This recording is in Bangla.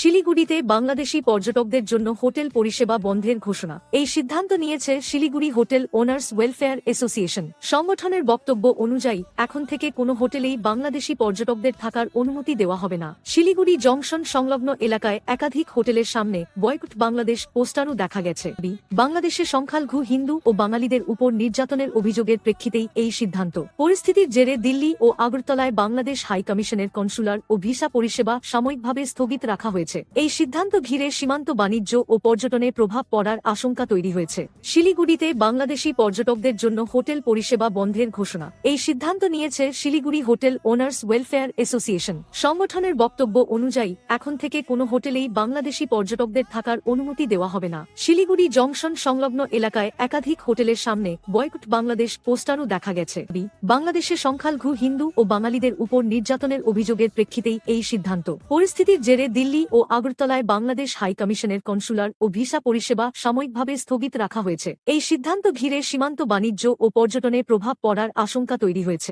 শিলিগুড়িতে বাংলাদেশি পর্যটকদের জন্য হোটেল পরিষেবা বন্ধের ঘোষণা। এই সিদ্ধান্ত নিয়েছে Siliguri hotel owners welfare association সংগঠনের বক্তব্য অনুযায়ী এখন থেকে কোনো হোটেলেই বাংলাদেশি পর্যটকদের থাকার অনুমতি দেওয়া হবে না। শিলিগুড়ি জংশন সংলগ্ন এলাকায় একাধিক হোটেলের সামনে বয়কট বাংলাদেশ পোস্টারও দেখা গেছে। বাংলাদেশে সংখ্যালঘু হিন্দু ও বাঙালিদের উপর নির্যাতনের অভিযোগের প্রেক্ষিতেই এই সিদ্ধান্ত। পরিস্থিতির জেরে দিল্লি ও আগরতলায় বাংলাদেশ হাই কমিশনের কনসুলার ও ভিসা পরিষেবা সাময়িকভাবে স্থগিত রাখা হয়েছে। এই সিদ্ধান্ত ঘিরে সীমান্ত বাণিজ্য ও পর্যটনে প্রভাব পড়ার আশঙ্কা তৈরি হয়েছে। শিলিগুড়িতে বাংলাদেশি পর্যটকদের জন্য হোটেল পরিষেবা বন্ধের ঘোষণা। এই সিদ্ধান্ত নিয়েছে Siliguri hotel owners welfare association সংগঠনের বক্তব্য অনুযায়ী এখন থেকে কোনো হোটেলেই বাংলাদেশি পর্যটকদের থাকার অনুমতি দেওয়া হবে না। শিলিগুড়ি জংশন সংলগ্ন এলাকায় একাধিক হোটেলের সামনে বয়কট বাংলাদেশ পোস্টারও দেখা গেছে। বাংলাদেশে সংখ্যালঘু হিন্দু ও বাঙালিদের উপর নির্যাতনের অভিযোগের প্রেক্ষিতেই এই সিদ্ধান্ত। পরিস্থিতির জেরে দিল্লি ও আগরতলায় বাংলাদেশ হাই কমিশনের কনসুলার ও ভিসা পরিষেবা সাময়িকভাবে স্থগিত রাখা হয়েছে। এই সিদ্ধান্ত ঘিরে সীমান্ত বাণিজ্য ও পর্যটনে প্রভাব পড়ার আশঙ্কা তৈরি হয়েছে।